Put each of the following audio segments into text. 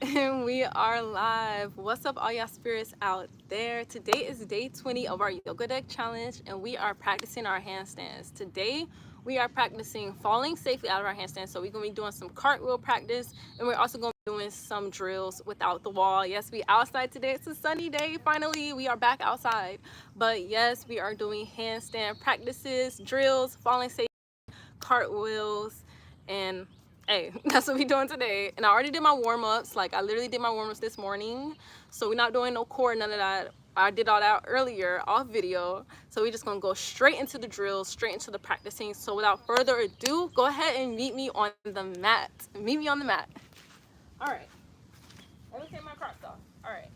And we are live. What's up, all y'all spirits out there? Today is day 20 of our yoga deck challenge, and we are practicing our handstands. Today, we are practicing falling safely out of our handstands. So we're gonna be doing some cartwheel practice, and we're also gonna be doing some drills without the wall. Yes, we outside today. It's a sunny day. Finally, we are back outside. But yes, we are doing handstand practices, drills, falling safely, cartwheels, and hey, that's what we doing today. And I already did my warm-ups. Like, I literally did my warm-ups this morning, so we're not doing no core, none of that. I did all that earlier off video, so we're just gonna go straight into the drills, straight into the practicing. So without further ado, go ahead and meet me on the mat. Meet me on the mat. All right, let me take my Crocs off. All right.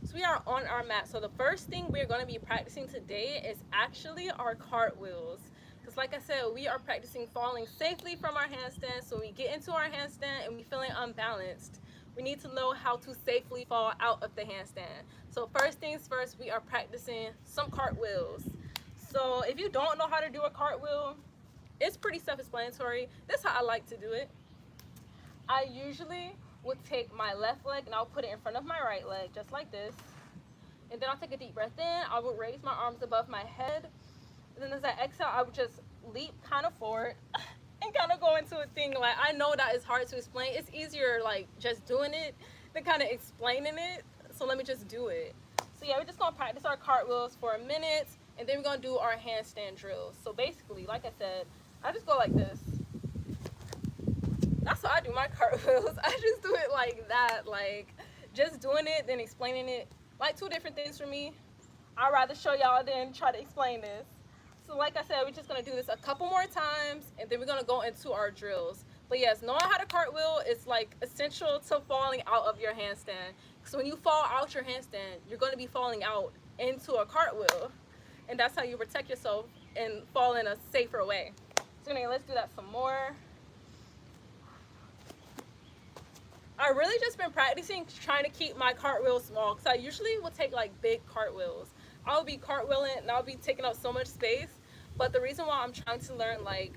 So we are on our mat. So the first thing we're going to be practicing today is actually our cartwheels. Because like I said, we are practicing falling safely from our handstand. So we get into our handstand and we feeling unbalanced, we need to know how to safely fall out of the handstand. So first things first, we are practicing some cartwheels. So if you don't know how to do a cartwheel, it's pretty self-explanatory. This is how I like to do it. I usually would take my left leg and I'll put it in front of my right leg, just like this. And then I'll take a deep breath in. I would raise my arms above my head. And then as I exhale, I would just leap kind of forward and kind of go into a thing. Like, I know that is hard to explain. It's easier like just doing it than kind of explaining it. So let me just do it. So yeah, we're just gonna practice our cartwheels for a minute, and then we're gonna do our handstand drills. So basically, like I said, I just go like this. That's how I do my cartwheels. I just do it like that, like just doing it, then explaining it. Like, two different things for me. I'd rather show y'all than try to explain this. So like I said, we're just gonna do this a couple more times, and then we're gonna go into our drills. But yes, knowing how to cartwheel is like essential to falling out of your handstand. So when you fall out your handstand, you're gonna be falling out into a cartwheel, and that's how you protect yourself and fall in a safer way. So anyway, let's do that some more. I really just been practicing trying to keep my cartwheels small, because I usually will take like big cartwheels. I'll be cartwheeling and I'll be taking up so much space. But the reason why I'm trying to learn like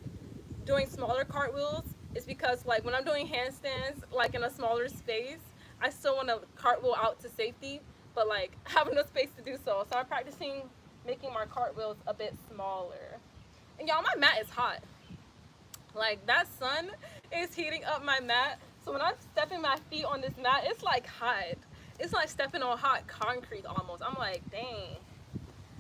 doing smaller cartwheels is because like when I'm doing handstands like in a smaller space, I still want to cartwheel out to safety, but like have enough space to do so. So I'm practicing making my cartwheels a bit smaller. And y'all, my mat is hot. Like, that sun is heating up my mat. So when I'm stepping my feet on this mat, it's like hot. It's like stepping on hot concrete almost. I'm like, dang,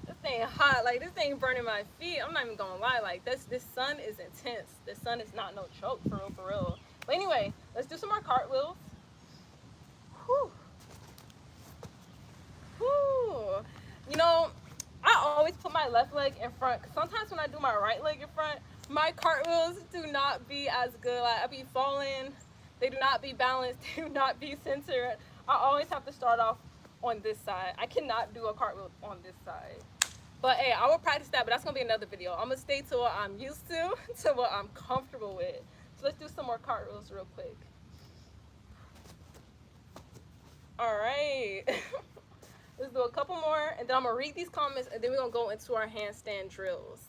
this ain't hot. Like, this ain't burning my feet. I'm not even gonna lie. Like, this sun is intense. This sun is not no joke, for real, for real. But anyway, let's do some more cartwheels. Whew. Whew. You know, I always put my left leg in front. Sometimes when I do my right leg in front, my cartwheels do not be as good. Like, I be falling. They do not be balanced. They do not be centered. I always have to start off on this side. I cannot do a cartwheel on this side. But hey, I will practice that, but that's gonna be another video. I'm gonna stay to what I'm used to what I'm comfortable with. So let's do some more cartwheels real quick. All right. Let's do a couple more, and then I'm gonna read these comments, and then we're gonna go into our handstand drills.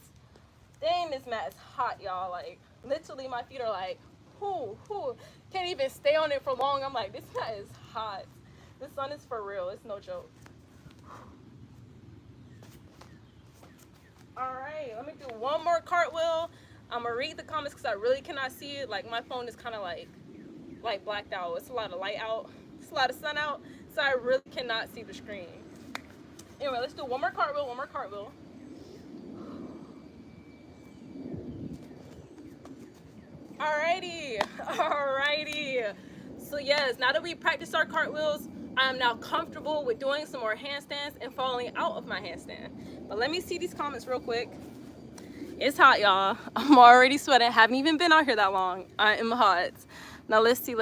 Dang, this mat is hot, y'all. Like, literally, my feet are like, whoo. Can't even stay on it for long. I'm like, this mat is hot. The sun is for real. It's no joke. All right, let me do one more cartwheel. I'm gonna read the comments because I really cannot see it. Like, my phone is kind of like blacked out. It's a lot of light out. It's a lot of sun out, so I really cannot see the screen. Anyway, let's do one more cartwheel. Alrighty. So yes, now that we practiced our cartwheels, I am now comfortable with doing some more handstands and falling out of my handstand. But let me see these comments real quick. It's hot, y'all. I'm already sweating. Haven't even been out here that long. I am hot. Now let's see.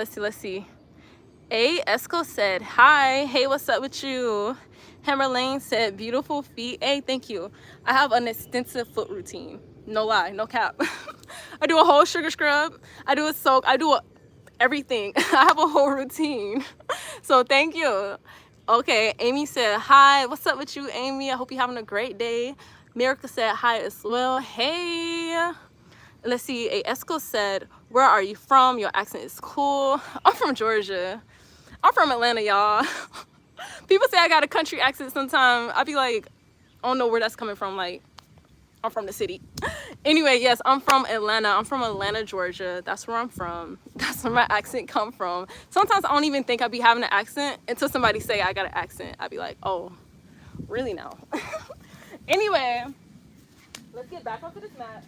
A. Esco said, hi. Hey, what's up with you? Hammer Lane said, beautiful feet. Hey, thank you. I have an extensive foot routine. No lie, no cap. I do a whole sugar scrub. I do a soak. I do everything. I have a whole routine. So thank you. Okay, Amy said, hi. What's up with you, Amy? I hope you're having a great day. Miracle said, hi as well. Hey. Let's see. A Esco said, Where are you from? Your accent is cool. I'm from Georgia. I'm from Atlanta, y'all. People say I got a country accent sometimes. I be like, I don't know where that's coming from. Like, I'm from the city. Anyway, yes, I'm from Atlanta. I'm from Atlanta, Georgia. That's where I'm from. That's where my accent come from. Sometimes I don't even think I be having an accent until somebody say I got an accent. I be like, oh, really now? Anyway, let's get back onto this mat.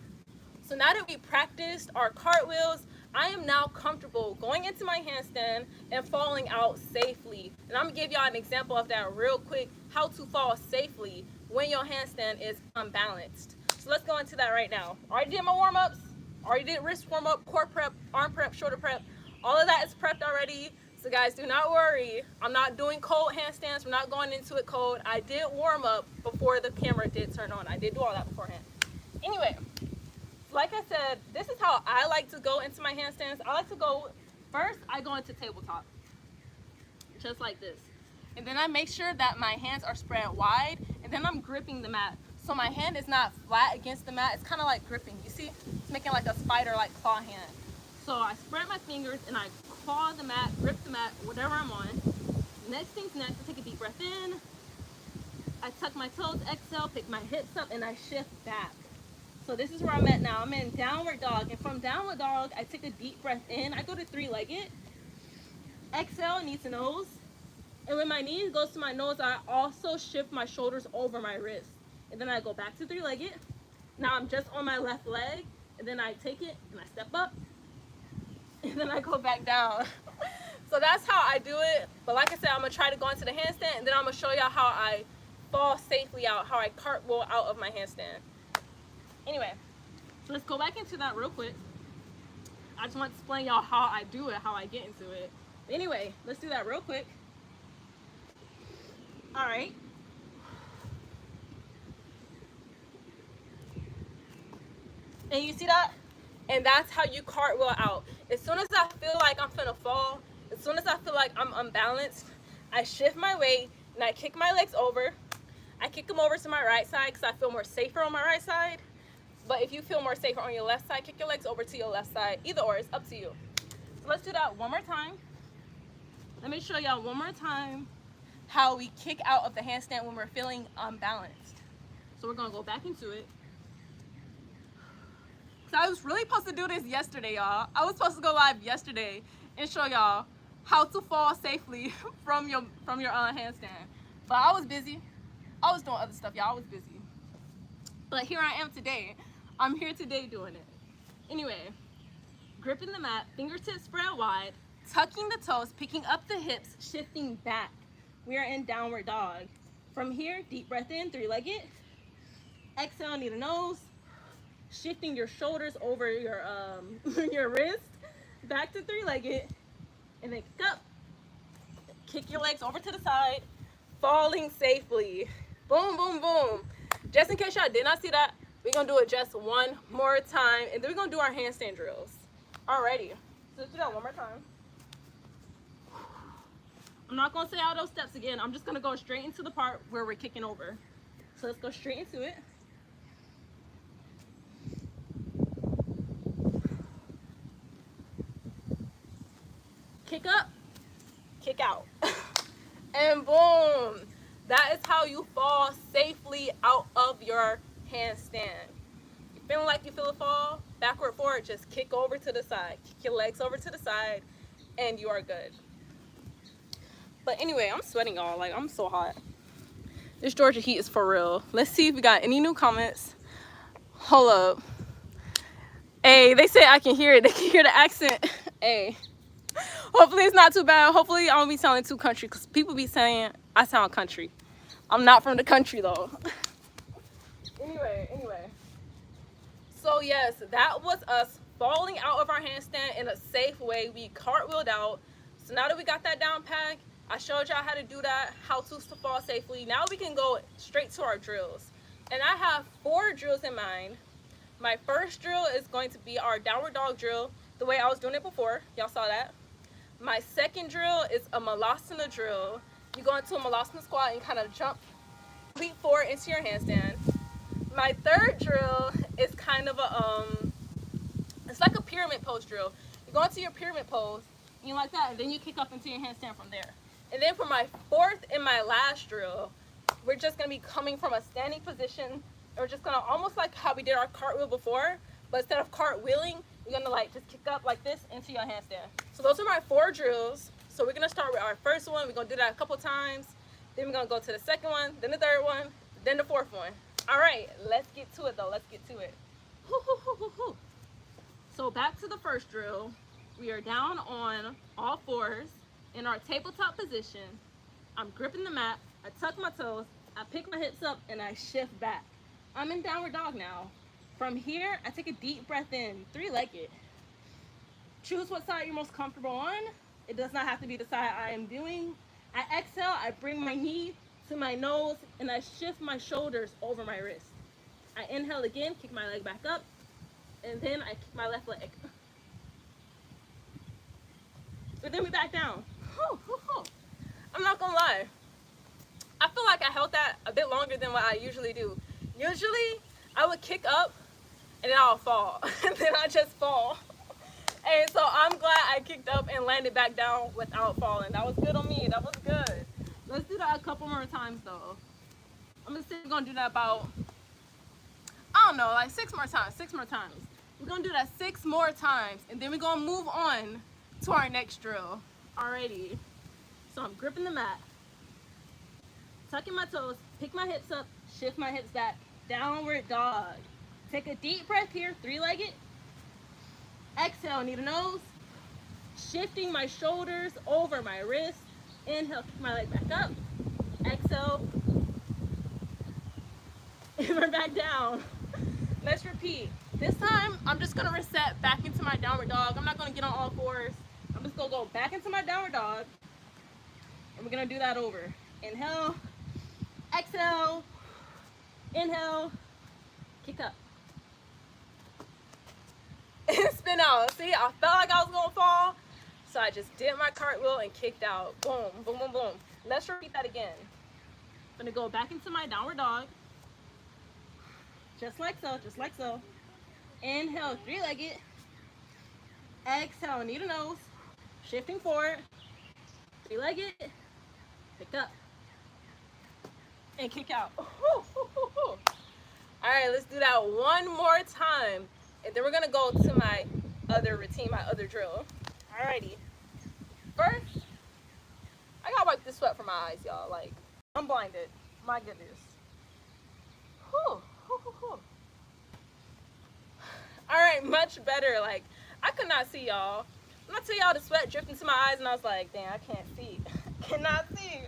So now that we practiced our cartwheels, I am now comfortable going into my handstand and falling out safely. And I'm gonna give y'all an example of that real quick, how to fall safely when your handstand is unbalanced. So let's go into that right now. Already did my warm-ups, already did wrist warm-up, core prep, arm prep, shoulder prep. All of that is prepped already. So guys, do not worry. I'm not doing cold handstands. We're not going into it cold. I did warm up before the camera did turn on. I did do all that beforehand. Anyway, like I said, this is how I like to go into my handstands. I like to go, first I go into tabletop, just like this. And then I make sure that my hands are spread wide, and then I'm gripping the mat. So my hand is not flat against the mat, it's kind of like gripping. You see, it's making like a spider, like claw hand. So I spread my fingers and I claw the mat, grip the mat, whatever I'm on. Next thing's next, I take a deep breath in. I tuck my toes, exhale, pick my hips up, and I shift back. So this is where I'm at now. I'm in downward dog, and from downward dog, I take a deep breath in. I go to three-legged. Exhale, knee to nose. And when my knee goes to my nose, I also shift my shoulders over my wrist. And then I go back to three-legged. Now I'm just on my left leg, and then I take it, and I step up, and then I go back down. So that's how I do it. But like I said, I'm going to try to go into the handstand, and then I'm going to show y'all how I fall safely out, how I cartwheel out of my handstand. Anyway, so let's go back into that real quick. I just want to explain y'all how I do it, how I get into it. Anyway, let's do that real quick. All right. And you see that? And that's how you cartwheel out. As soon as I feel like I'm finna fall, as soon as I feel like I'm unbalanced, I shift my weight and I kick my legs over. I kick them over to my right side because I feel more safer on my right side. But if you feel more safer on your left side, kick your legs over to your left side. Either or, it's up to you. So let's do that one more time. Let me show y'all one more time how we kick out of the handstand when we're feeling unbalanced. So we're gonna go back into it. So I was really supposed to do this yesterday, y'all. I was supposed to go live yesterday and show y'all how to fall safely from your handstand. But I was busy. I was doing other stuff, y'all. I was busy. But here I am today. I'm here today doing it. Anyway, gripping the mat, fingertips spread wide, tucking the toes, picking up the hips, shifting back. We are in downward dog. From here, deep breath in, three-legged. Exhale, knee to nose. Shifting your shoulders over your your wrist. Back to three-legged. And then kick up. Kick your legs over to the side. Falling safely. Boom, boom, boom. Just in case y'all did not see that, we're going to do it just one more time. And then we're going to do our handstand drills. Alrighty. So let's do that one more time. I'm not going to say all those steps again. I'm just going to go straight into the part where we're kicking over. So let's go straight into it. Kick up, kick out. And boom. That is how you fall safely out of your handstand. You feeling like you feel a fall? Backward, forward, just kick over to the side. Kick your legs over to the side, and you are good. But anyway, I'm sweating, y'all. Like, I'm so hot. This Georgia heat is for real. Let's see if we got any new comments. Hold up. Hey, they say I can hear it. They can hear the accent. Hey. Hopefully it's not too bad. Hopefully I don't be sounding too country, because people be saying I sound country. I'm not from the country though. Anyway. So yes, that was us falling out of our handstand in a safe way. We cartwheeled out. So now that we got that down pat, I showed y'all how to do that, how to fall safely. Now we can go straight to our drills. And I have 4 drills in mind. My first drill is going to be our downward dog drill, the way I was doing it before. Y'all saw that. My second drill is a Malasana drill. You go into a Malasana squat and kind of jump feet forward into your handstand. My third drill is kind of a It's like a pyramid pose drill. You go into your pyramid pose, and you like that, and then you kick up into your handstand from there. And then for my fourth and my last drill, we're just gonna be coming from a standing position. We're just gonna, almost like how we did our cartwheel before, but instead of cartwheeling, you're gonna like just kick up like this into your handstand. So those are my 4 drills. So we're gonna start with our first one. We're gonna do that a couple times. Then we're gonna go to the second one, then the third one, then the fourth one. All right, let's get to it though. Let's get to it. So back to the first drill. We are down on all 4s in our tabletop position. I'm gripping the mat. I tuck my toes. I pick my hips up and I shift back. I'm in downward dog now. From here, I take a deep breath in, 3-legged. Choose what side you're most comfortable on. It does not have to be the side I am doing. I exhale, I bring my knee to my nose, and I shift my shoulders over my wrist. I inhale again, kick my leg back up, and then I kick my left leg. But then we back down. I'm not gonna lie. I feel like I held that a bit longer than what I usually do. Usually, I would kick up, and then I'll fall, and then I just fall. And so I'm glad I kicked up and landed back down without falling. That was good on me. That was good. Let's do that a couple more times though. I'm just gonna do that about, I don't know, like 6 more times. 6 more times. We're gonna do that 6 more times, and then we're gonna move on to our next drill. Alrighty. So I'm gripping the mat, tucking my toes, pick my hips up, shift my hips back, downward dog. Take a deep breath here, 3-legged. Exhale, knee to nose, shifting my shoulders over my wrist. Inhale, kick my leg back up. Exhale, and we're back down. Let's repeat. This time, I'm just gonna reset back into my downward dog. I'm not gonna get on all 4s. I'm just gonna go back into my downward dog, and we're gonna do that over. Inhale, exhale, inhale, kick up. And spin out. See, I felt like I was gonna fall, so I just did my cartwheel and kicked out. Boom, boom, boom, boom. Let's repeat that again. I'm gonna go back into my downward dog, just like so, just like so. Inhale, 3-legged. Exhale, knee to nose, shifting forward, 3-legged, pick up, and kick out. All right, let's do that one more time. And then we're gonna go to my other routine, my other drill. Alrighty. First, I gotta wipe the sweat from my eyes, y'all. Like, I'm blinded. My goodness. Alright, much better. Like, I could not see y'all. When I tell y'all the sweat dripped into my eyes, and I was like, damn, I can't see. Cannot see.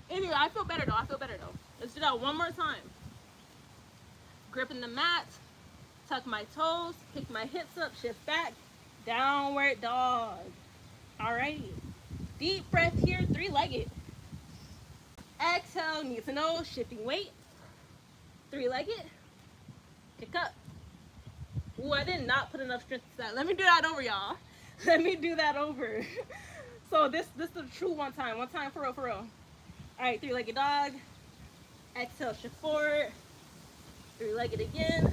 Anyway, I feel better though. I feel better though. Let's do that one more time. Gripping the mat. Tuck my toes, pick my hips up, shift back, downward dog. Alrighty. Deep breath here, 3-legged. Exhale, knee to nose, shifting weight. 3-legged. Kick up. Ooh, I did not put enough strength to that. Let me do that over, y'all. Let me do that over. So this is the true one time. One time for real, for real. Alright, 3-legged dog. Exhale, shift forward. 3-legged again.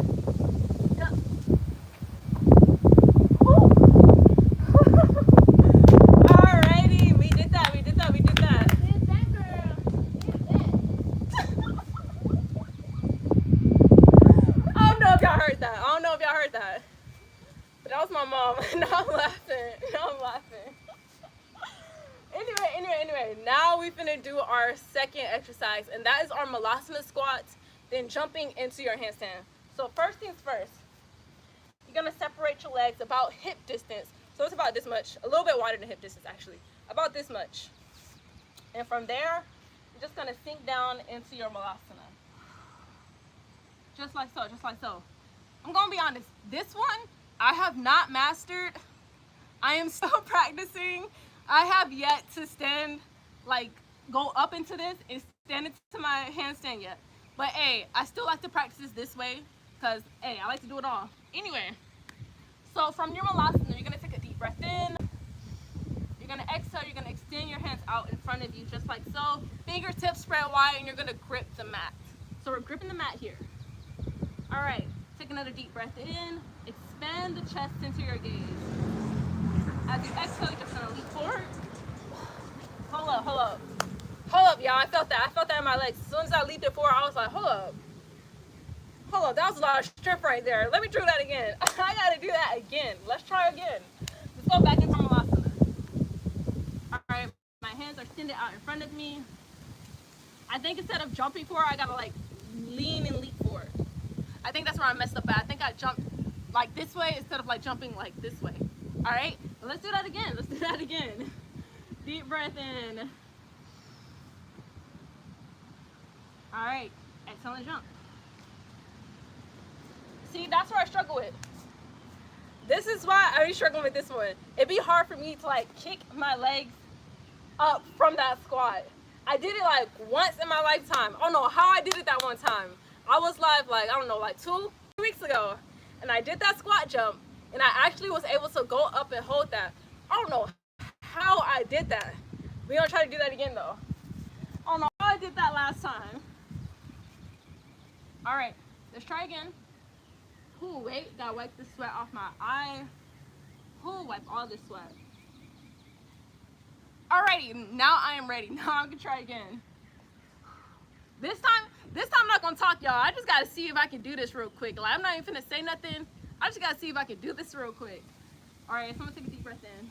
Up. Alrighty, we did that. Did that, girl. Did that. I don't know if y'all heard that. But that was my mom. Now I'm laughing. Anyway. Now we finna do our second exercise, and that is our Malasana squats, then jumping into your handstand. So first things first. You're gonna separate your legs about hip distance. So it's about this much, a little bit wider than hip distance actually, about this much. And from there, you're just gonna sink down into your Malasana. Just like so, just like so. I'm gonna be honest, this one, I have not mastered. I am still practicing. I have yet to stand, like go up into this and stand into my handstand yet. But hey, I still like to practice this way because hey, I like to do it all. Anyway, so from your Malasana, you're gonna take a deep breath in. You're gonna exhale, you're gonna extend your hands out in front of you just like so. Fingertips spread wide and you're gonna grip the mat. So we're gripping the mat here. All right, take another deep breath in. expand the chest into your gaze. As you exhale, you're just gonna leap forward. Hold up, hold up. Hold up, y'all. I felt that. I felt that in my legs. As soon as I leaped it forward, I was like, hold up. Hold up, that was a lot of strength right there. Let me do that again. I gotta do that again. Let's try again. Let's go back into Malasana. All right, my hands are extended out in front of me. I think instead of jumping forward, I gotta like lean and leap forward. I think that's where I messed up at. I think I jumped like this way instead of like jumping like this way. All right, well, let's do that again. Let's do that again. Deep breath in. All right, exhale and jump. See, that's where I struggle with. This is why I be struggling with this one. It'd be hard for me to like kick my legs up from that squat. I did it like once in my lifetime. I don't know how I did it that one time. I was live like, I don't know, like 2 weeks ago. And I did that squat jump and I actually was able to go up and hold that. I don't know how I did that. We're gonna try to do that again though. I don't know how I did that last time. All right, let's try again. Ooh, wait, gotta wipe the sweat off my eye. Ooh, wipe all this sweat. Alrighty, now I am ready. Now I'm gonna try again. This time I'm not gonna talk, y'all. I just gotta see if I can do this real quick. Like, I'm not even finna say nothing. I just gotta see if I can do this real quick. Alright, so I'm gonna take a deep breath in.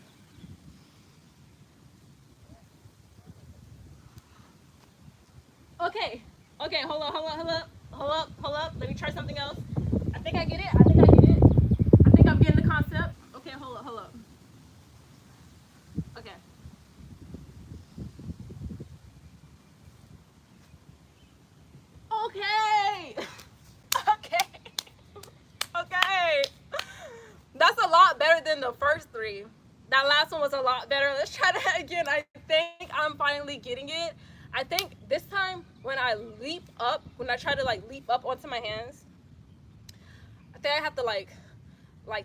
Okay, hold up. Let me try something else. I think I get it. I think I'm getting the concept. Okay, hold up. Okay. Okay. That's a lot better than the first 3. That last one was a lot better. Let's try that again. I think I'm finally getting it. I think this time when I leap up, when I try to like leap up onto my hands, I think I have to like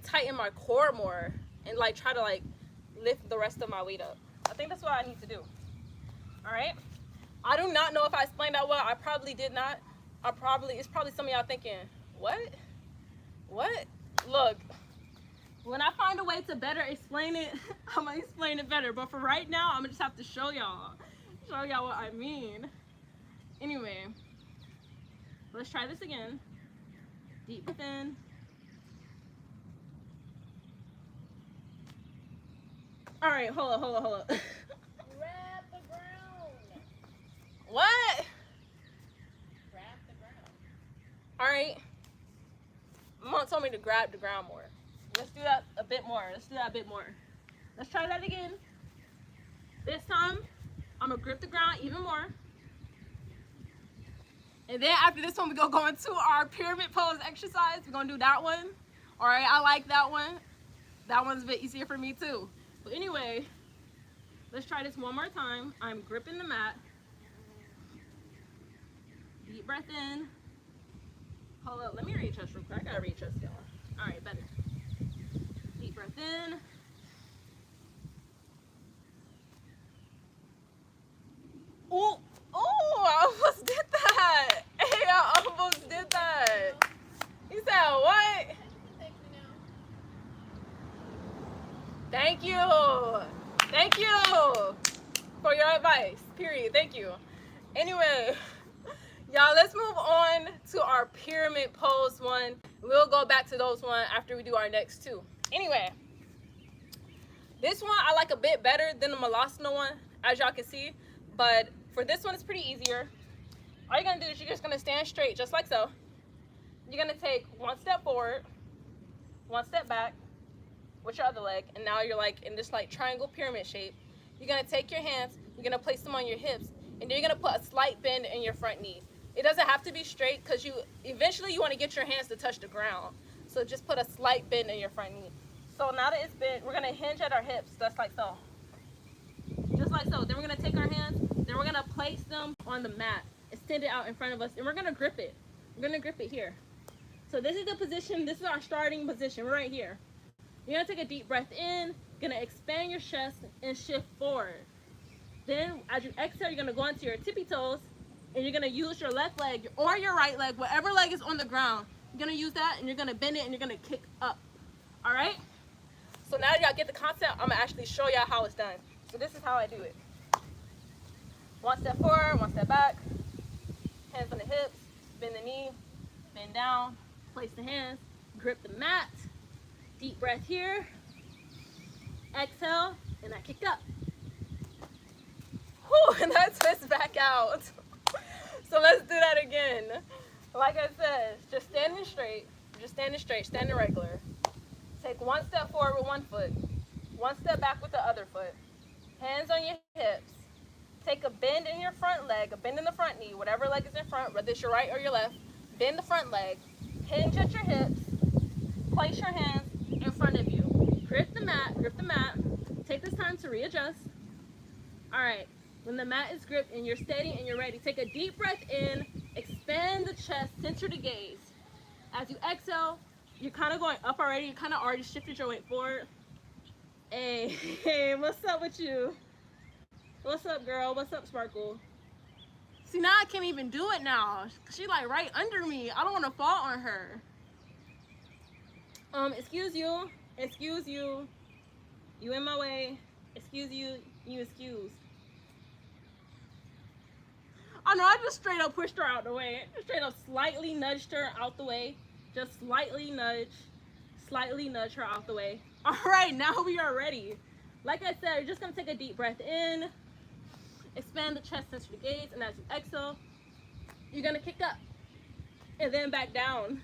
tighten my core more and like try to like lift the rest of my weight up. I think that's what I need to do. All right. I do not know if I explained that well. I probably did not. It's probably some of y'all thinking, what? Look, when I find a way to better explain it, I'm gonna explain it better. But for right now, I'm gonna just have to show y'all what I mean. Anyway, let's try this again. Deep breath in. All right, hold up. Grab the ground. What? Grab the ground. All right. Mom told me to grab the ground more. Let's do that a bit more. Let's try that again. This time, I'm gonna grip the ground even more. And then after this one, we're gonna go into our pyramid pose exercise. We're gonna do that one. All right, I like that one. That one's a bit easier for me too. But anyway, let's try this one more time. I'm gripping the mat. Deep breath in. Hold up, let me readjust real quick. I gotta readjust, y'all. All right, better. Deep breath in. Oh, I almost did that. Hey, I almost did that. You said what? Thank you for your advice, period. Thank you. Anyway, y'all, let's move on to our pyramid pose one. We'll go back to those one after we do our next 2. Anyway, this one I like a bit better than the Malasana one, as y'all can see. But for this one, it's pretty easier. All you're gonna do is you're just gonna stand straight, just like so. You're gonna take 1 step forward, 1 step back with your other leg, and now you're like in this like triangle pyramid shape. You're gonna take your hands, you're gonna place them on your hips, and you're gonna put a slight bend in your front knee. It doesn't have to be straight because eventually you want to get your hands to touch the ground. So just put a slight bend in your front knee. So now that it's bent, we're gonna hinge at our hips, just like so. Just like so. Then we're gonna take our hands, then we're gonna place them on the mat, extend it out in front of us, and we're gonna grip it. We're gonna grip it here. So this is the position, this is our starting position. We're right here. You're gonna take a deep breath in, gonna expand your chest and shift forward. Then as you exhale, you're gonna go into your tippy toes and you're gonna use your left leg or your right leg, whatever leg is on the ground. You're gonna use that and you're gonna bend it and you're gonna kick up. All right. So now y'all get the concept. I'm gonna actually show y'all how it's done. So this is how I do it. One step forward, one step back. Hands on the hips, bend the knee, bend down, place the hands, grip the mat. Deep breath here. Exhale, and I kick up. Whew, and I twist back out. So let's do that again. Like I said, just standing straight, standing regular. Take one step forward with one foot, one step back with the other foot. Hands on your hips. Take a bend in your front leg, a bend in the front knee, whatever leg is in front, whether it's your right or your left. Bend the front leg. Hinge at your hips. Place your hands in front of you. Grip the mat, grip the mat. Take this time to readjust. All right, when the mat is gripped and you're steady and you're ready, take a deep breath in, expand the chest, center the gaze. As you exhale, you're kind of going up already. You kind of already shifted your weight forward. Hey, what's up with you? What's up, girl? What's up, Sparkle? See, now I can't even do it now. She like right under me. I don't want to fall on her. Excuse you. Excuse you. You in my way. Excuse you. You excuse. Oh no, I just straight up pushed her out the way. Just straight up slightly nudged her out the way. Just slightly nudge her out the way. All right, now we are ready. Like I said, you're just gonna take a deep breath in, expand the chest, center the gaze, and as you exhale, you're gonna kick up and then back down.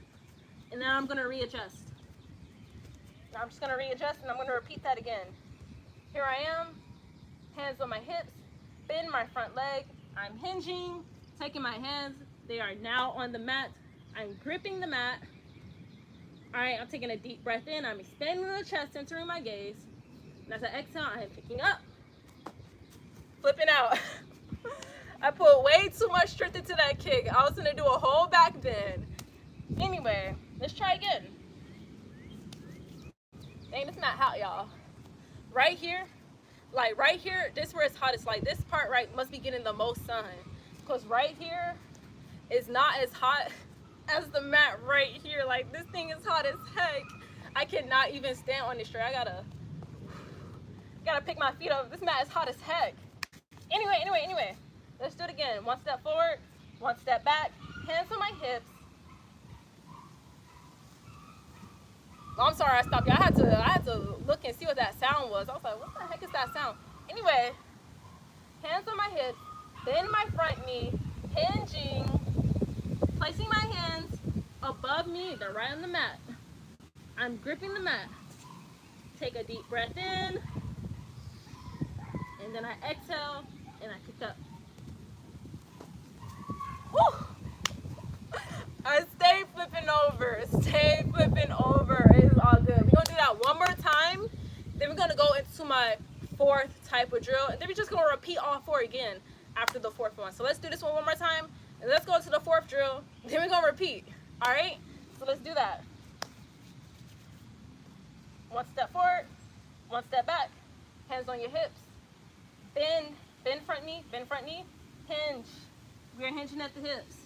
And then I'm gonna readjust. Now I'm just gonna readjust and I'm gonna repeat that again. Here I am, hands on my hips, bend my front leg. I'm hinging, taking my hands. They are now on the mat. I'm gripping the mat. All right, I'm taking a deep breath in. I'm expanding the chest, centering my gaze. And as I exhale, I am picking up, flipping out. I put way too much strength into that kick. I was gonna do a whole back bend. Anyway, let's try again. Dang, this mat hot, y'all. Right here, this is where it's hottest. Like this part right must be getting the most sun. Because right here is not as hot as the mat right here. Like this thing is hot as heck. I cannot even stand on this straight. I gotta pick my feet up. This mat is hot as heck. Anyway. Let's do it again. One step forward, one step back, hands on my hips. Oh, I'm sorry I stopped you. I had to look and see what that sound was. I was like, what the heck is that sound? Anyway, hands on my hips, bend my front knee, hinging, placing my hands above me. They're right on the mat. I'm gripping the mat. Take a deep breath in, and then I exhale, and I kick up. Whew. I stay flipping over. It's all good. We're gonna do that one more time. Then we're gonna go into my fourth type of drill. And then we're just gonna repeat all four again after the fourth one. So let's do this one more time. And let's go to the fourth drill. Then we're gonna repeat. All right? So let's do that. One step forward, one step back. Hands on your hips. Bend front knee, hinge. We're hinging at the hips.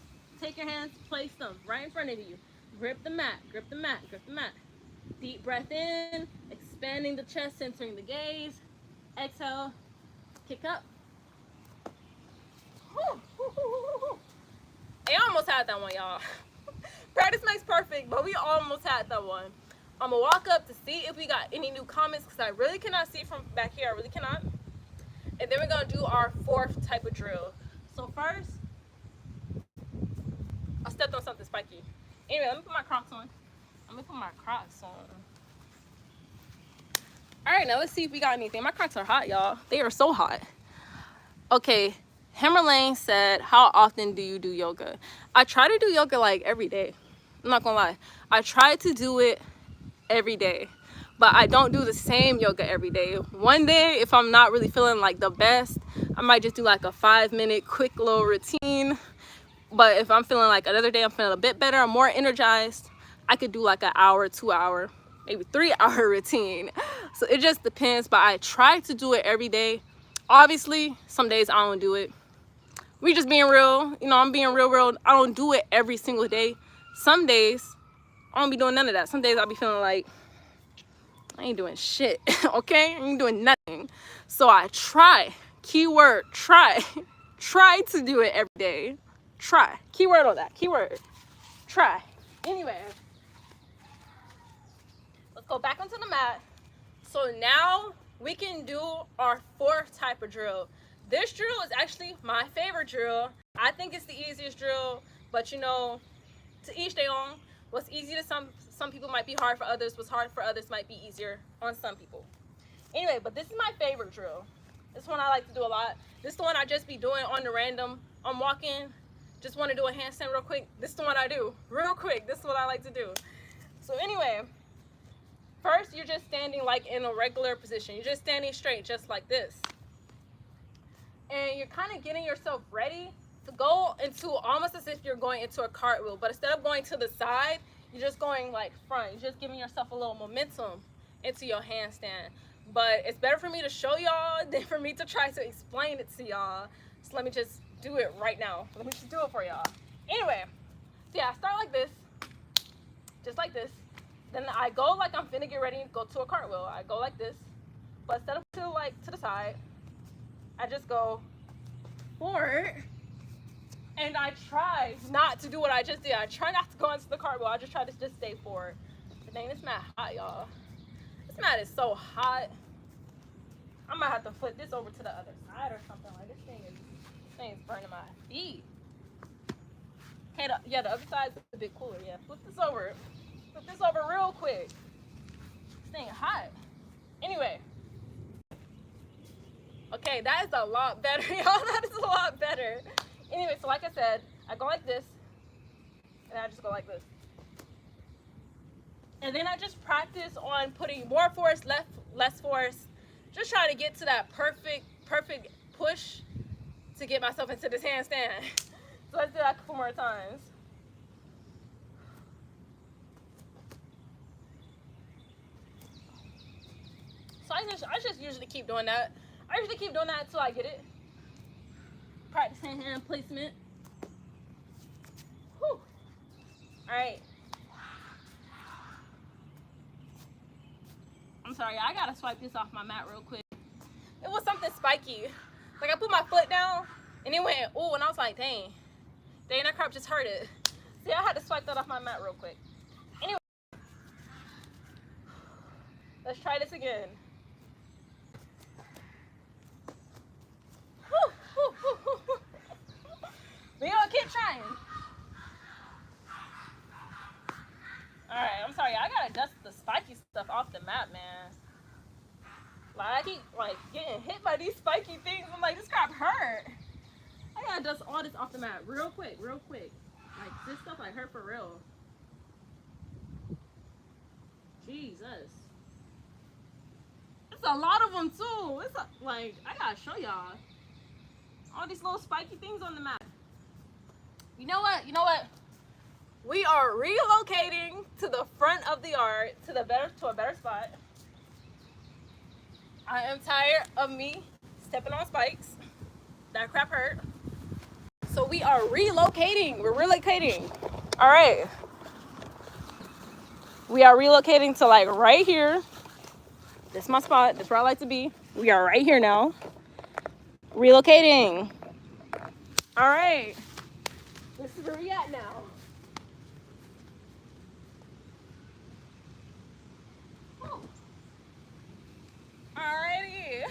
Take your hands, place them right in front of you. Grip the mat. Deep breath in, expanding the chest, centering the gaze. Exhale, kick up. I almost had that one, y'all. Practice makes perfect, but we almost had that one. I'm gonna walk up to see if we got any new comments because I really cannot see from back here. I really cannot. And then we're gonna do our fourth type of drill. So first, I stepped on something spiky. Anyway, let me put my Crocs on. All right, now let's see if we got anything. My Crocs are hot, y'all. They are so hot. Okay, Hammerlane said, how often do you do yoga? I try to do yoga like every day. I'm not gonna lie. I try to do it every day, but I don't do the same yoga every day. One day, if I'm not really feeling like the best, I might just do like a 5-minute quick little routine. But if I'm feeling like another day, I'm feeling a bit better, I'm more energized, I could do like an hour, 2 hour, maybe 3 hour routine. So it just depends, but I try to do it every day. Obviously, some days I don't do it. We just being real, you know, I'm being real. I don't do it every single day. Some days, I don't be doing none of that. Some days I'll be feeling like I ain't doing shit, okay? I ain't doing nothing. So I try, keyword, try, try to do it every day. Try, keyword on that, keyword, try. Anyway, let's go back onto the mat. So now we can do our fourth type of drill. This drill is actually my favorite drill. I think it's the easiest drill, but you know, to each their own. What's easy to some people might be hard for others. What's hard for others might be easier on some people. Anyway, but this is my favorite drill. This one I like to do a lot. This is the one I just be doing on the random. I'm walking, just want to do a handstand real quick. This is the one I do real quick. This is what I like to do. So anyway, first you're just standing like in a regular position. You're just standing straight, just like this. And you're kind of getting yourself ready to go into almost as if you're going into a cartwheel, but instead of going to the side, you're just going like front. You're just giving yourself a little momentum into your handstand. But it's better for me to show y'all than for me to try to explain it to y'all. So let me just do it right now. Let me just do it for y'all. Anyway, so yeah, I start like this, just like this. Then I go like I'm finna get ready to go to a cartwheel. I go like this, but instead of to the side, I just go forward. And I try not to do what I just did. I try not to go into the cartwheel. I just try to just stay forward. But dang, this mat hot, y'all. This mat is so hot. I might have to flip this over to the other side or something. Like this thing is burning my feet. Hey, yeah, the other side's a bit cooler. Yeah, flip this over. Flip this over real quick. This thing hot. Anyway. Okay, that is a lot better, y'all. That is a lot better. Anyway, so like I said, I go like this, and I just go like this. And then I just practice on putting more force, less force. Just try to get to that perfect push to get myself into this handstand. So let's do that a couple more times. So I just usually keep doing that. I usually keep doing that until I get it. Practicing hand placement. Whew. All right. I'm sorry, I gotta swipe this off my mat real quick. It was something spiky. Like I put my foot down and it went, ooh, and I was like, dang, that crap just hurt it. See, I had to swipe that off my mat real quick. Anyway, let's try this again. We gonna keep trying. Alright, I'm sorry, I gotta dust the spiky stuff off the mat, man. Like I keep like getting hit by these spiky things. I'm like, this crap hurt. I gotta dust all this off the mat real quick. Like this stuff like hurt for real. Jesus. It's a lot of them too. Like I gotta show y'all. All these little spiky things on the mat. You know what? We are relocating to the front of the yard to a better spot. I am tired of me stepping on spikes. That crap hurt. So we are relocating. We're relocating. All right. We are relocating to like right here. This is my spot. That's where I like to be. We are right here now. Relocating. All right. This is where we at now. Alrighty.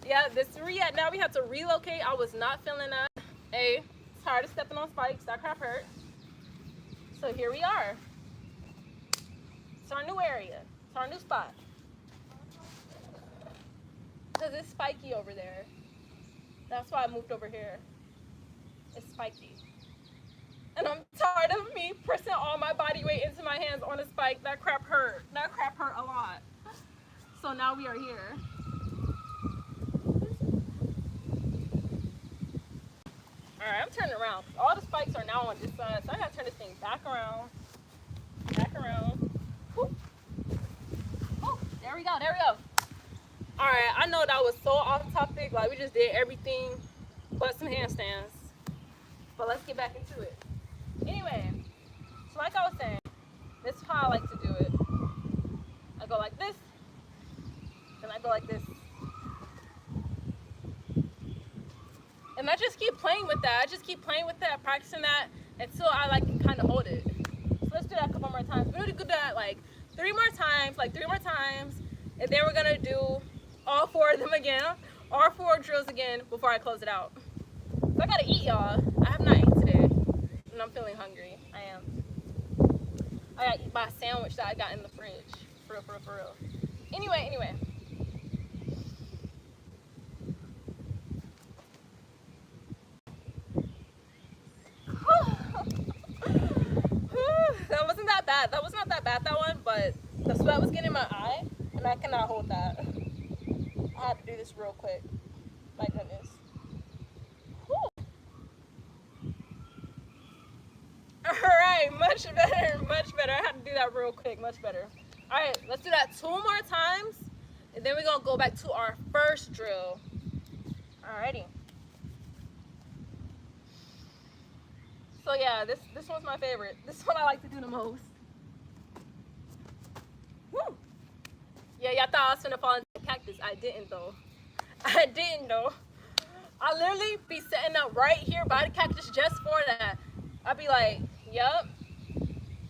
Yeah, this is where we at now. We have to relocate. I was not feeling that. Hey, tired of stepping on spikes. That crap hurt. So here we are. It's our new area. It's our new spot. Because it's spiky over there. That's why I moved over here. It's spiky. And I'm tired of me pressing all my body weight into my hands on a spike. That crap hurt. That crap hurt a lot. So now we are here. Alright, I'm turning around. All the spikes are now on this side. So I gotta turn this thing back around. Back around. Whoop. Oh, there we go. Alright, I know that was so off topic. Like we just did everything but some handstands. But let's get back into it. Anyway, so like I was saying, this is how I like to do it. I go like this, then I go like this. And I just keep playing with that. I just keep playing with that, practicing that until I like can kind of hold it. So let's do that a couple more times. We're gonna do that like 3 more times, and then we're gonna do all 4 of them again, all 4 drills again before I close it out. So I gotta eat, y'all. I have not eaten today, and I'm feeling hungry. I am. I gotta eat my sandwich that I got in the fridge. For real, for real, for real. Anyway. That wasn't that bad. That was not that bad, that one, but the sweat was getting in my eye, and I cannot hold that. I have to do this real quick. My goodness. Whew. Alright, much better, much better. I had to do that real quick, much better. Alright, let's do that 2 more times, and then we're going to go back to our first drill. Alrighty. So yeah, this one's my favorite. This one I like to do the most. Woo! Yeah, y'all thought I was gonna fall into the cactus. I didn't though. I literally be setting up right here by the cactus just for that. I'd be like, yup.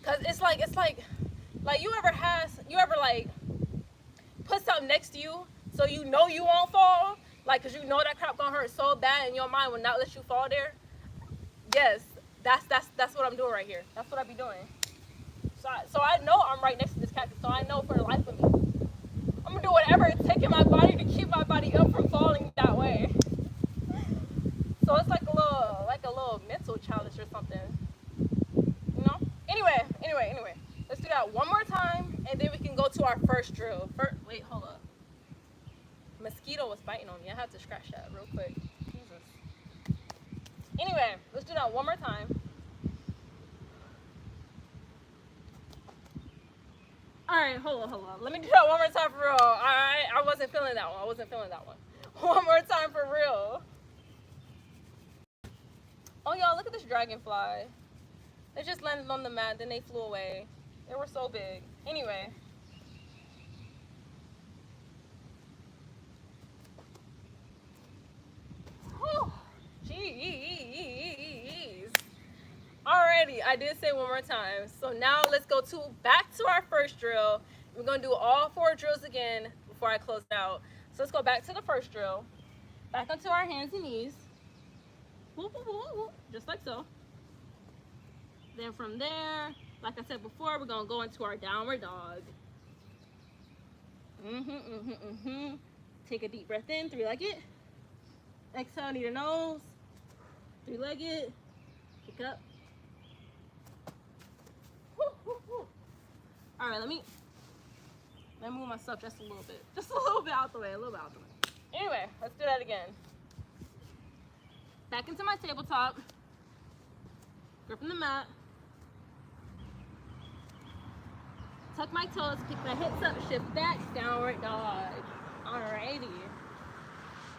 Cause it's like you ever like put something next to you so you know you won't fall? Like, cause you know that crap gonna hurt so bad and your mind will not let you fall there. Yes. That's what I'm doing right here. That's what I be doing. So I know I'm right next to this cactus. So I know for the life of me, I'm gonna do whatever it takes in my body to keep my body up from falling that way. So it's like a little mental challenge or something, you know. Anyway. Let's do that 1 more time, and then we can go to our first drill. Wait, hold up. Mosquito was biting on me. I had to scratch that real quick. Jesus. Anyway, let's do that 1 more time. Alright, hold on. Let me do that 1 more time for real. I wasn't feeling that one. 1 more time for real. Oh, y'all, look at this dragonfly. They just landed on the mat, then they flew away. They were so big. Anyway. Whew. Jeez. Alrighty, I did say 1 more time. So now let's go back to our first drill. We're gonna do all 4 drills again before I close it out. So let's go back to the first drill. Back onto our hands and knees. Whoop, whoop, whoop, whoop. Just like so. Then from there, like I said before, we're gonna go into our downward dog. Take a deep breath in, 3-legged. Exhale, knee to nose. 3-legged. Kick up. All right, let me move myself just a little bit out the way, Anyway, let's do that again. Back into my tabletop, gripping the mat, tuck my toes, pick my hips up, shift back, downward dog. Alrighty.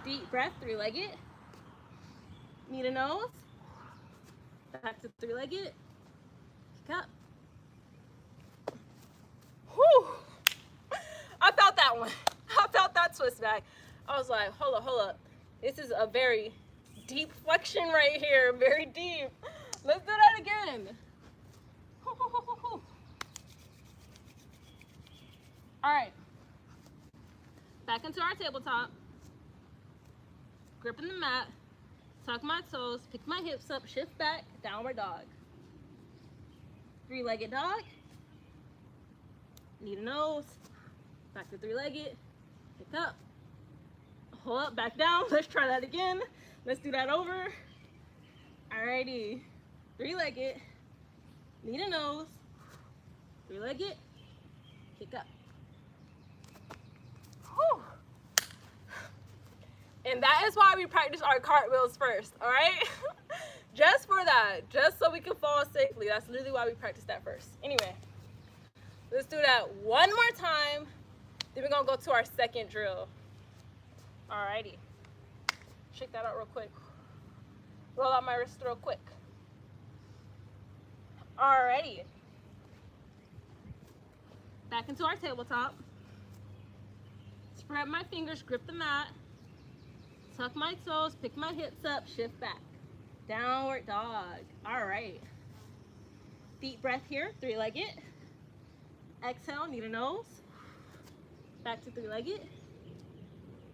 Deep breath, 3-legged. Knee to nose. Back to 3-legged. Kick up. Whew. I felt that one. I felt that twist back. I was like, hold up. This is a very deep flexion right here. Very deep. Let's do that again. All right. Back into our tabletop. Gripping the mat. Tuck my toes. Pick my hips up. Shift back. Downward dog. 3-legged dog. Knee to nose. Back to 3-legged. Pick up. Hold up. Back down. Let's try that again. Let's do that over. Alrighty. 3-legged. Knee to nose. 3-legged. Kick up. Whew. And that is why we practice our cartwheels first, alright? Just for that. Just so we can fall safely. That's literally why we practice that first. Anyway. Let's do that 1 more time. Then we're going to go to our second drill. Alrighty. Shake that out real quick. Roll out my wrist real quick. Alrighty. Back into our tabletop. spread my fingers, grip the mat, tuck my toes, pick my hips up, shift back. Downward dog. All right. Deep breath here, three-legged. Exhale, knee to nose. Back to three-legged.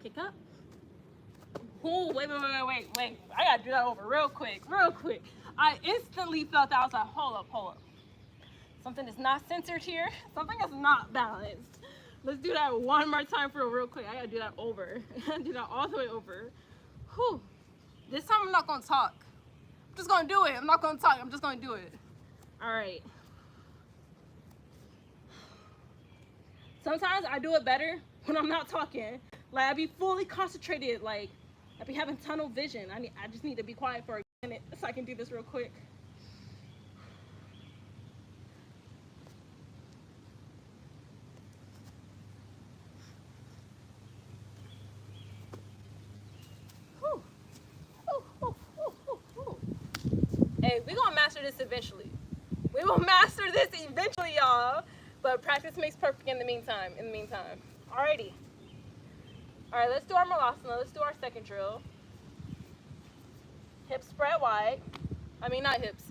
Kick up. Oh, wait. I gotta do that over real quick. I instantly felt that. I was like, hold up. Something is not centered here. Something is not balanced. Let's do that one more time for real quick. I gotta do that over. I gotta do that all the way over. Whew. This time I'm not gonna talk. I'm just gonna do it. I'm not gonna talk. I'm just gonna do it. All right. Sometimes I do it better when I'm not talking. Like I be fully concentrated. Like I be having tunnel vision. I just need to be quiet for a minute so I can do this real quick. Hey, we're gonna master this eventually. We will master this eventually, y'all. But practice makes perfect in the meantime. Alrighty. Alright, let's do our Malasana. Let's do our second drill. Hips spread wide. I mean, not hips.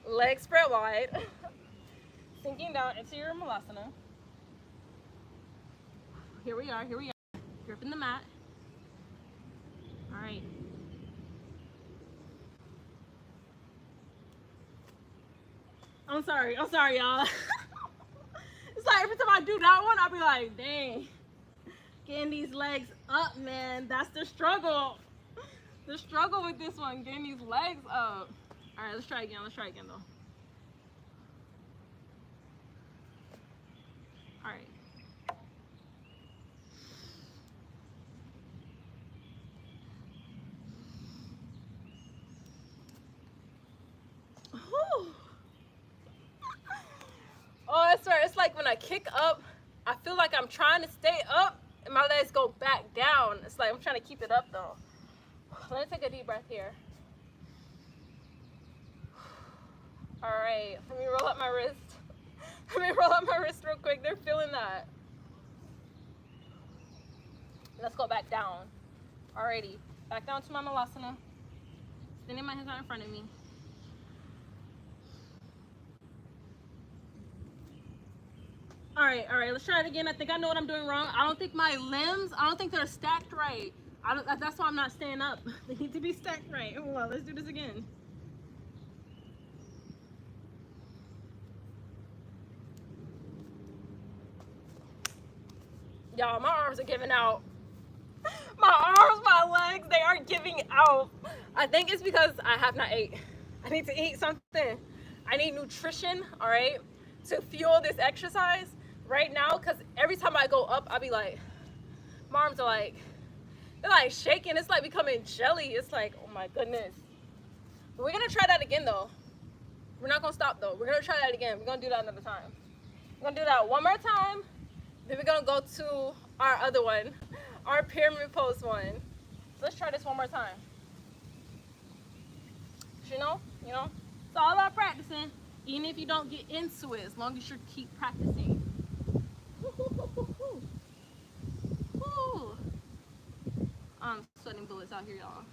Legs spread wide. Sinking down into your Malasana. Here we are. Gripping the mat. Alright. I'm sorry, y'all. It's like every time I do that one, I'll be like, dang. Getting these legs up, man. That's the struggle. The struggle with this one, getting these legs up. All right, let's try again though. All right. Whew. Oh, I swear, it's like when I kick up, I feel like I'm trying to stay up and my legs go back down. It's like I'm trying to keep it up though. Let me take a deep breath here. All right, let me roll up my wrist. Real quick. They're feeling that. Let's go back down. Alrighty, back down to my Malasana. Extending my hands out in front of me. All right, let's try it again. I think I know what I'm doing wrong. I don't think my limbs, they're stacked right. That's why I'm not staying up. They need to be stacked right. Well, let's do this again. Y'all, my arms are giving out. My legs, they are giving out. I think it's because I have not ate. I need to eat something. I need nutrition, all right, to fuel this exercise right now, because every time I go up, I'll be like, my arms are like, they're like shaking. It's like becoming jelly. It's like, oh my goodness. But we're gonna try that again though. We're not gonna stop though. We're gonna try that again. We're gonna do that another time. We're gonna do that one more time. Then we're gonna go to our other one, our pyramid pose one. So let's try this one more time. You know, it's all about practicing. Even if you don't get into it, as long as you keep practicing. I'm sweating bullets out here, y'all.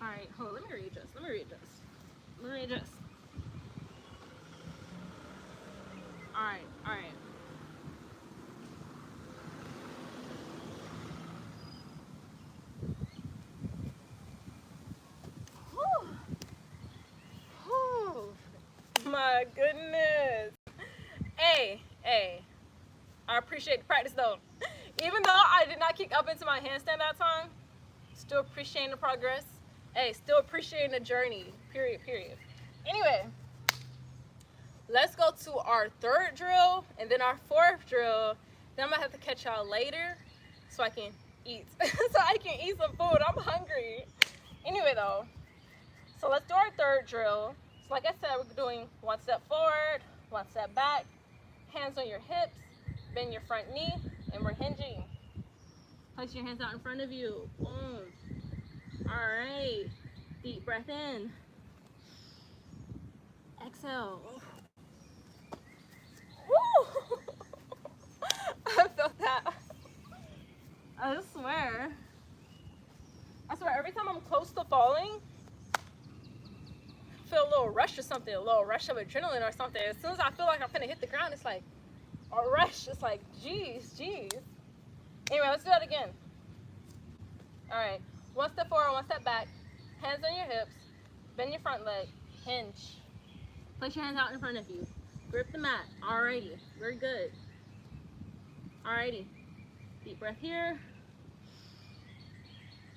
All right, hold on, let me readjust. All right. My goodness. Hey, I appreciate the practice though. Even though I did not kick up into my handstand that time, still appreciating the progress. Hey, still appreciating the journey. Period. Anyway, let's go to our third drill and then our fourth drill. Then I'm gonna have to catch y'all later so I can eat. So I can eat some food. I'm hungry. Anyway though, so let's do our third drill. So like I said, we're doing one step forward, one step back, hands on your hips, bend your front knee, and we're hinging. Place your hands out in front of you. Boom. All right. Deep breath in. Exhale. falling, feel a little rush or something, a little rush of adrenaline or something. As soon as I feel like I'm gonna hit the ground, it's like a rush. It's like, geez. Anyway, let's do that again. All right, one step forward, one step back, hands on your hips, bend your front leg, hinge. Place your hands out in front of you. Grip the mat. Alrighty, very good. Alrighty, deep breath here.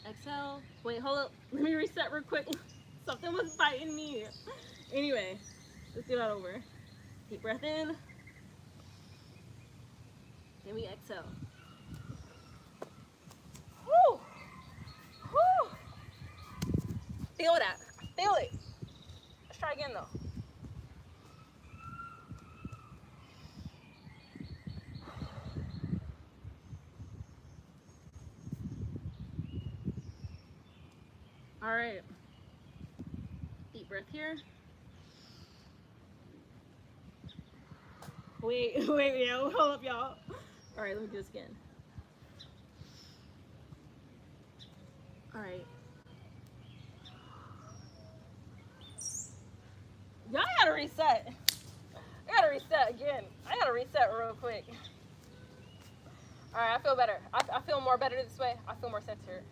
Exhale. Wait, hold up. Let me reset real quick. Something was biting me. Anyway, let's do that over. Deep breath in. Then we exhale. Woo! Woo! Feel that. Feel it. Let's try again though. All right. Deep breath here. Wait, yeah, hold up, y'all. All right, let me do this again. All right. Y'all gotta reset. I gotta reset again. I gotta reset real quick. All right, I feel better. I feel more better this way. I feel more centered.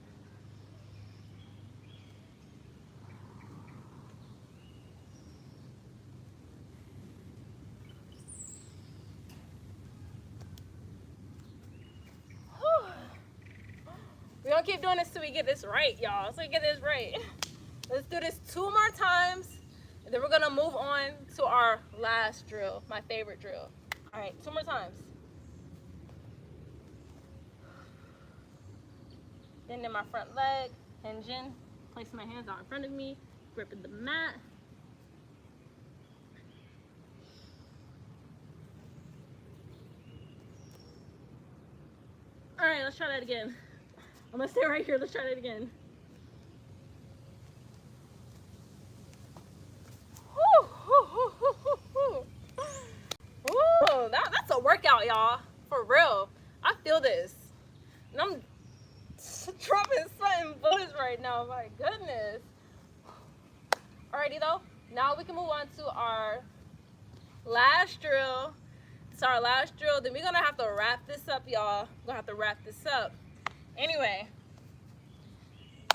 We're gonna keep doing this till we get this right, y'all. So we get this right. Let's do this 2 more times, and then we're gonna move on to our last drill, my favorite drill. All right, 2 more times. Bending my front leg, hinging, placing my hands out in front of me, gripping the mat. All right, let's try that again. I'm gonna stay right here. Let's try that again. Ooh, that's a workout, y'all. For real. I feel this. And I'm dropping sweating bullets right now. My goodness. Alrighty though. Now we can move on to our last drill. It's our last drill. Then we're gonna have to wrap this up, y'all. We're gonna have to wrap this up. Anyway,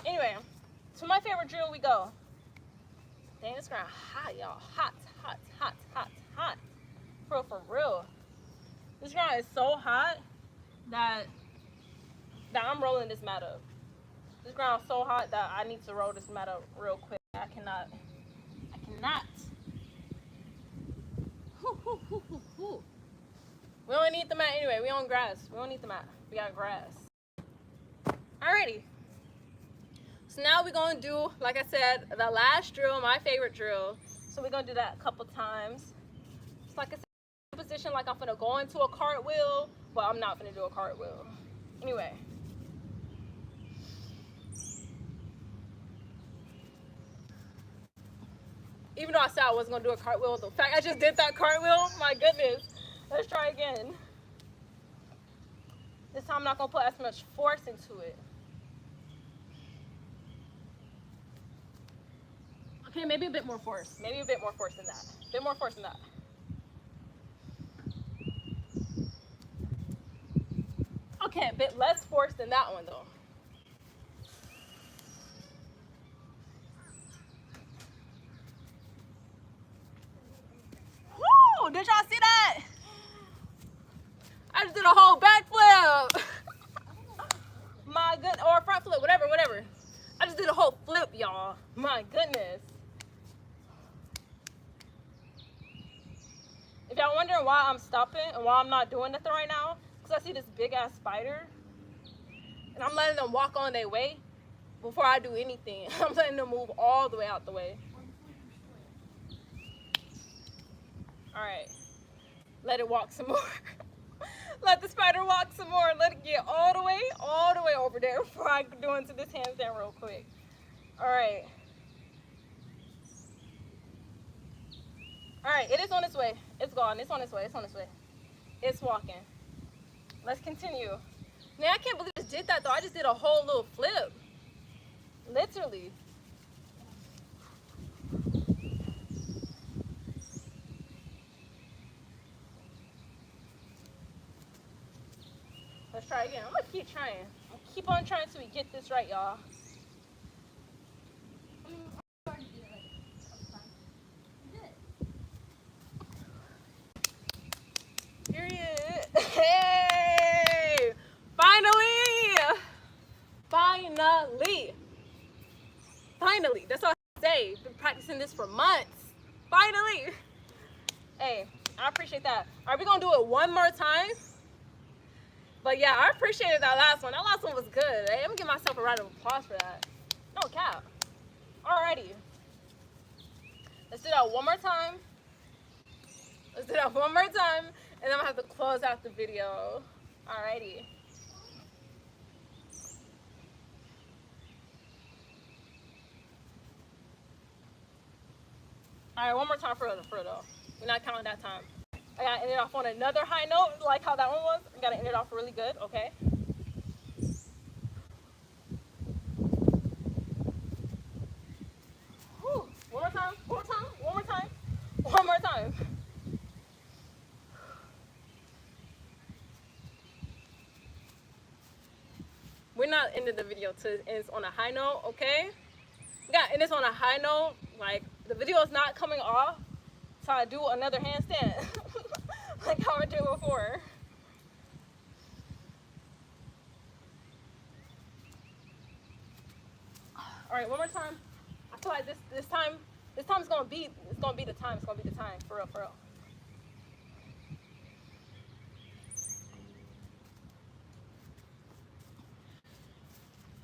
to my favorite drill we go. Dang, this ground hot, y'all. Hot. For real. This ground is so hot that I'm rolling this mat up. This ground is so hot that I need to roll this mat up real quick. I cannot. We don't need the mat anyway. We on grass. We don't need the mat. We got grass. Alrighty. So now we're gonna do, like I said, the last drill, my favorite drill. So we're gonna do that a couple times. It's like I said, position like I'm gonna go into a cartwheel, but I'm not gonna do a cartwheel. Anyway. Even though I said I wasn't gonna do a cartwheel, the fact I just did that cartwheel, my goodness. Let's try again. This time I'm not gonna put as much force into it. Okay, maybe a bit more force. Maybe a bit more force than that. A bit more force than that. Okay, a bit less force than that one though. Woo! Did y'all see that? I just did a whole backflip. My good, or a front flip, whatever. I just did a whole flip, y'all. My goodness. If y'all wondering why I'm stopping and why I'm not doing nothing right now, because I see this big ass spider and I'm letting them walk on their way before I do anything. I'm letting them move all the way out the way. All right, let it walk some more. Let the spider walk some more. Let it get all the way over there before I go into this handstand real quick. All right. All right, it is on its way. It's gone. It's on its way. It's walking. Let's continue. Man, I can't believe I just did that though. I just did a whole little flip. Literally. Let's try again. I'm gonna keep trying. I'm gonna keep on trying till we get this right, y'all. Period. Hey! Finally! Finally! Finally! That's all I say. Been practicing this for months. Finally! Hey, I appreciate that. All right, we're gonna do it one more time. But yeah, I appreciated that last one. That last one was good. Hey, I'm gonna give myself a round of applause for that. No cap. Alrighty. Let's do that one more time. Let's do that one more time. And then I'm gonna have to close out the video. Alrighty. Alright, one more time for though. We're not counting that time. I gotta end it off on another high note, like how that one was. I gotta end it off really good, okay? Whew. One more time, one more time, one more time, one more time. We're not ending the video till it ends on a high note, okay? We gotta end this on a high note. Like, the video is not coming off till I do another handstand. Like how I did before. All right, one more time. I feel like this time is gonna be the time. It's gonna be the time for real, for real.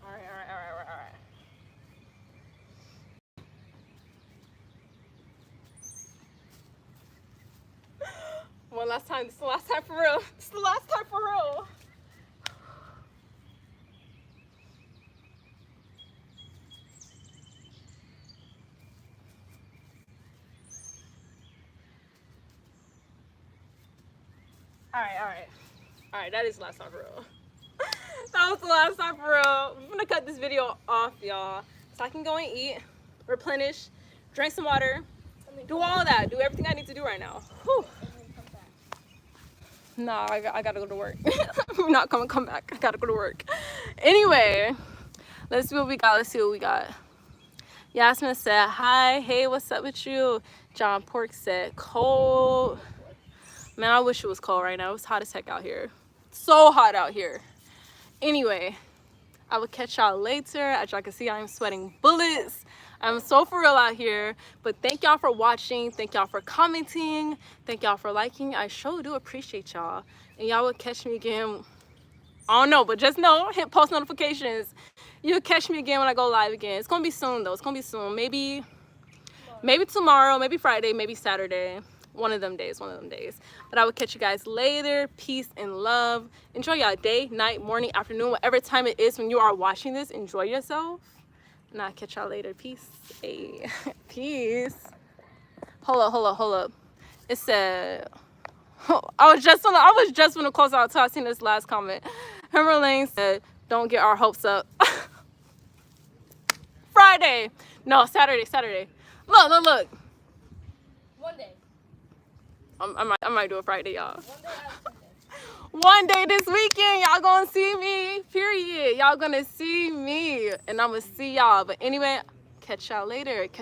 All right. One last time. This is the last time for real. This is the last time for real. All right, that is the last time for real. That was the last time for real. I'm gonna cut this video off, y'all, so I can go and eat, replenish, drink some water, do all that, do everything I need to do right now. Whew. Nah, I gotta go to work. I'm not gonna come back. I gotta go to work. Anyway, let's see what we got. Let's see what we got. Yasmin said, hi, hey, what's up with you? John Pork said, cold. Man, I wish it was cold right now. It's hot as heck out here. So hot out here. Anyway, I will catch y'all later. As y'all can see, I'm sweating bullets. I'm so for real out here. But thank y'all for watching. Thank y'all for commenting. Thank y'all for liking. I sure do appreciate y'all. And y'all will catch me again. I don't know, but just know, hit post notifications. You'll catch me again when I go live again. It's gonna be soon though. It's gonna be soon. Maybe tomorrow, maybe Friday, maybe Saturday. One of them days. But I will catch you guys later. Peace and love. Enjoy y'all day, night, morning, afternoon, whatever time it is when you are watching this. Enjoy yourself. And I'll catch y'all later. Peace. Hey. Peace. Hold up. It said, I was just gonna close out until I seen this last comment. Hammer Lane said, don't get our hopes up. Friday. No, Saturday. Look. One day. I might do it Friday, y'all. One day out of 2 days. One day this weekend, y'all gonna see me. Period. Y'all gonna see me. And I'm gonna see y'all. But anyway, catch y'all later.